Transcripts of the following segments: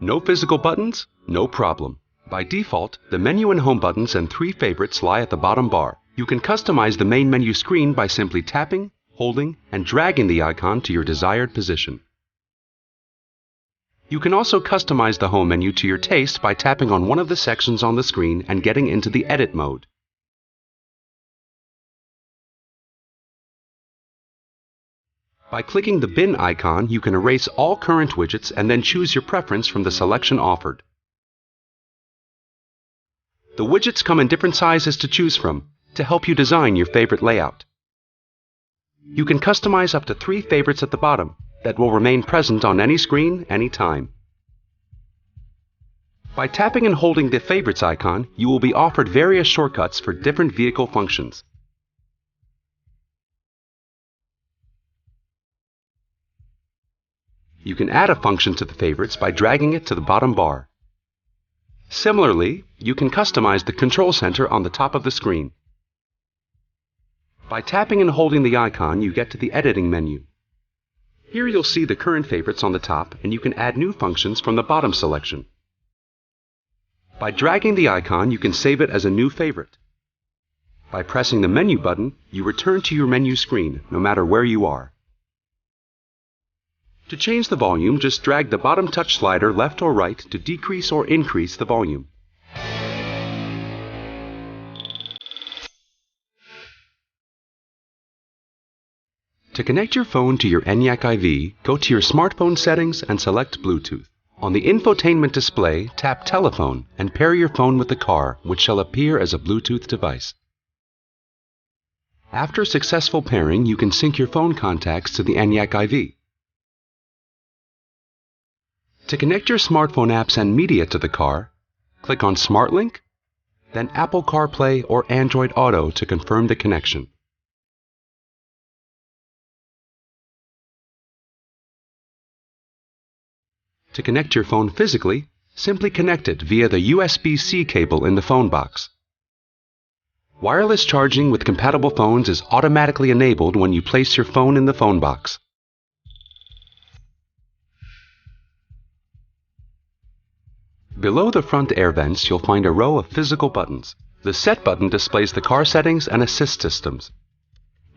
No physical buttons? No problem. By default, the menu and home buttons and 3 favorites lie at the bottom bar. You can customize the main menu screen by simply tapping, holding, and dragging the icon to your desired position. You can also customize the home menu to your taste by tapping on one of the sections on the screen and getting into the edit mode. By clicking the bin icon, you can erase all current widgets and then choose your preference from the selection offered. The widgets come in different sizes to choose from to help you design your favorite layout. You can customize up to 3 favorites at the bottom that will remain present on any screen, anytime. By tapping and holding the Favorites icon, you will be offered various shortcuts for different vehicle functions. You can add a function to the favorites by dragging it to the bottom bar. Similarly, you can customize the control center on the top of the screen. By tapping and holding the icon, you get to the editing menu. Here you'll see the current favorites on the top, and you can add new functions from the bottom selection. By dragging the icon, you can save it as a new favorite. By pressing the menu button, you return to your menu screen, no matter where you are. To change the volume, just drag the bottom touch slider left or right to decrease or increase the volume. To connect your phone to your Enyaq IV, go to your smartphone settings and select Bluetooth. On the infotainment display, tap Telephone and pair your phone with the car, which shall appear as a Bluetooth device. After successful pairing, you can sync your phone contacts to the Enyaq IV. To connect your smartphone apps and media to the car, click on Smart Link, then Apple CarPlay or Android Auto to confirm the connection. To connect your phone physically, simply connect it via the USB-C cable in the phone box. Wireless charging with compatible phones is automatically enabled when you place your phone in the phone box. Below the front air vents, you'll find a row of physical buttons. The Set button displays the car settings and assist systems.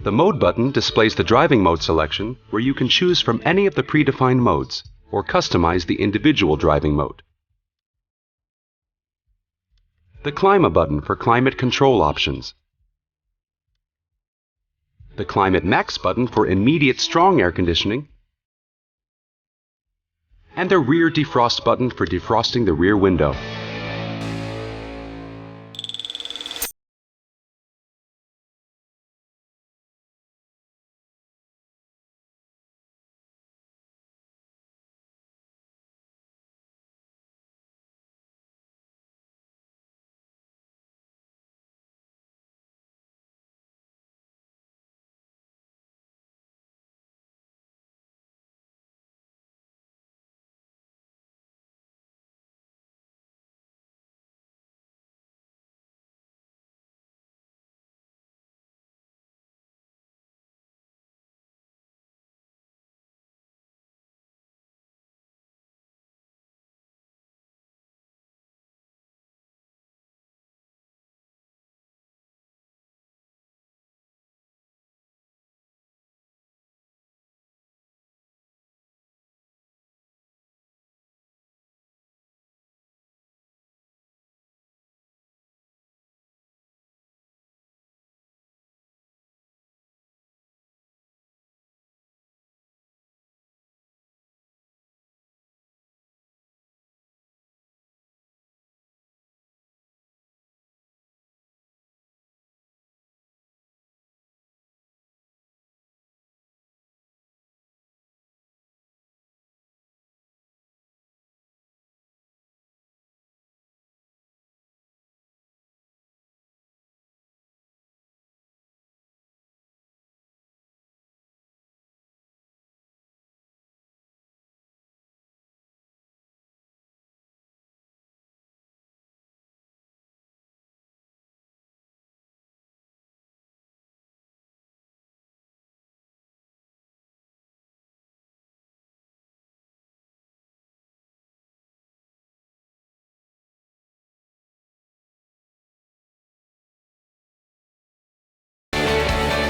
The Mode button displays the driving mode selection, where you can choose from any of the predefined modes, or customize the individual driving mode. The Climate button for climate control options. The Climate Max button for immediate strong air conditioning, and the Rear Defrost button for defrosting the rear window.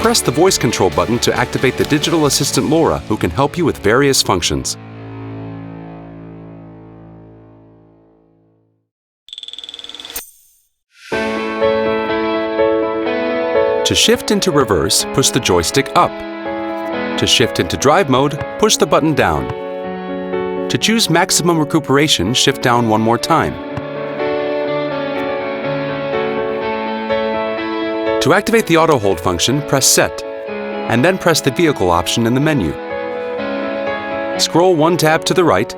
press the voice control button to activate the digital assistant Laura, who can help you with various functions. To shift into reverse, push the joystick up. To shift into drive mode, push the button down. To choose maximum recuperation, shift down one more time. To activate the auto hold function, press Set, and then press the vehicle option in the menu. Scroll one tab to the right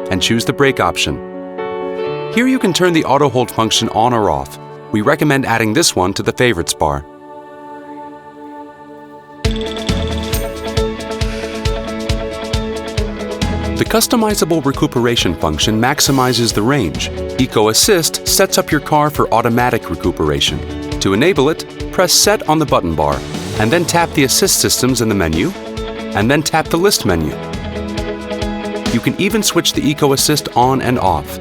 and choose the brake option. Here you can turn the auto hold function on or off. We recommend adding this one to the favorites bar. The customizable recuperation function maximizes the range. Eco Assist sets up your car for automatic recuperation. To enable it, press Set on the button bar, and then tap the assist systems in the menu, and then tap the list menu. You can even switch the Eco Assist on and off.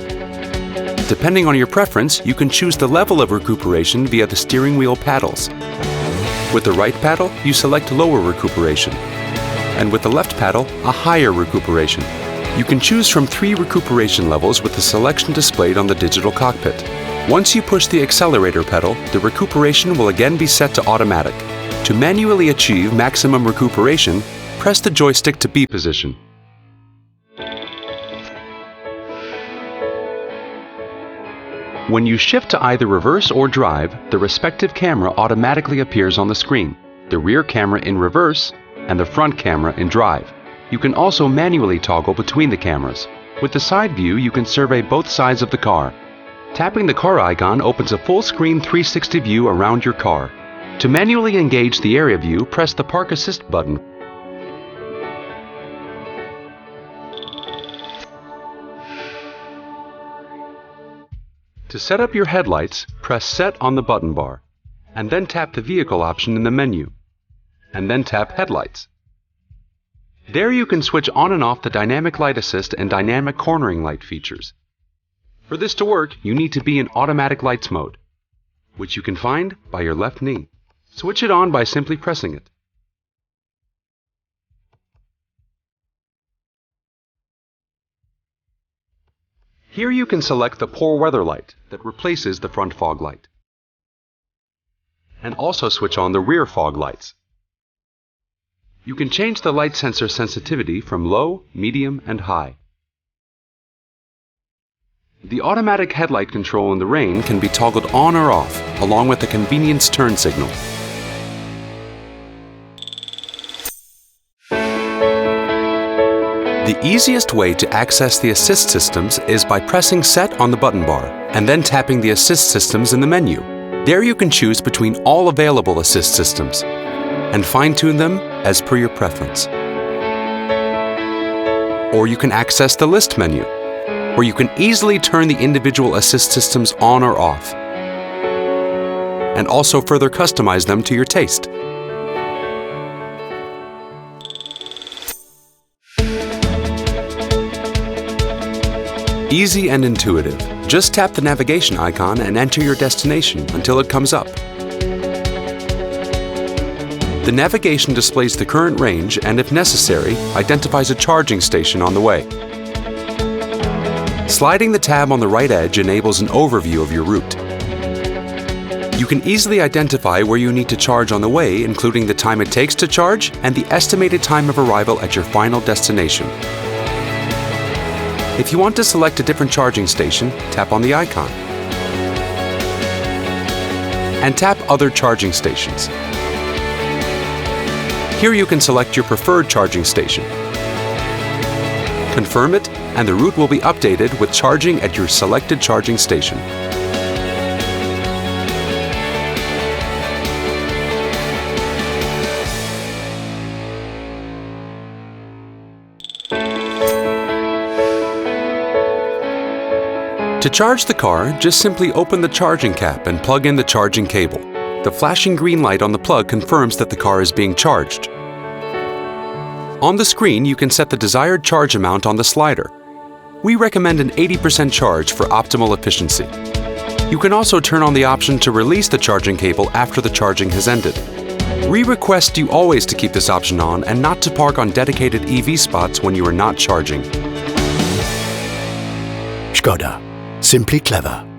Depending on your preference, you can choose the level of recuperation via the steering wheel paddles. With the right paddle, you select lower recuperation, and with the left paddle, a higher recuperation. You can choose from 3 recuperation levels with the selection displayed on the digital cockpit. Once you push the accelerator pedal, the recuperation will again be set to automatic. To manually achieve maximum recuperation, press the joystick to B position. When you shift to either reverse or drive, the respective camera automatically appears on the screen, the rear camera in reverse and the front camera in drive. You can also manually toggle between the cameras. With the side view, you can survey both sides of the car. Tapping the car icon opens a full-screen 360 view around your car. To manually engage the area view, press the Park Assist button. To set up your headlights, press Set on the button bar, and then tap the vehicle option in the menu, and then tap Headlights. There you can switch on and off the dynamic light assist and dynamic cornering light features. For this to work, you need to be in automatic lights mode, which you can find by your left knee. Switch it on by simply pressing it. Here you can select the poor weather light that replaces the front fog light, and also switch on the rear fog lights. You can change the light sensor sensitivity from low, medium, and high. The automatic headlight control in the rain can be toggled on or off, along with the convenience turn signal. The easiest way to access the assist systems is by pressing Set on the button bar, and then tapping the assist systems in the menu. There you can choose between all available assist systems, and fine-tune them as per your preference. Or you can access the list menu, where you can easily turn the individual assist systems on or off, and also further customize them to your taste. Easy and intuitive. Just tap the navigation icon and enter your destination until it comes up. The navigation displays the current range and, if necessary, identifies a charging station on the way. Sliding the tab on the right edge enables an overview of your route. You can easily identify where you need to charge on the way, including the time it takes to charge and the estimated time of arrival at your final destination. If you want to select a different charging station, tap on the icon, and tap Other Charging Stations. Here you can select your preferred charging station. Confirm it, and the route will be updated with charging at your selected charging station. To charge the car, just simply open the charging cap and plug in the charging cable. The flashing green light on the plug confirms that the car is being charged. On the screen, you can set the desired charge amount on the slider. We recommend an 80% charge for optimal efficiency. You can also turn on the option to release the charging cable after the charging has ended. We request you always to keep this option on and not to park on dedicated EV spots when you are not charging. Skoda. Simply clever.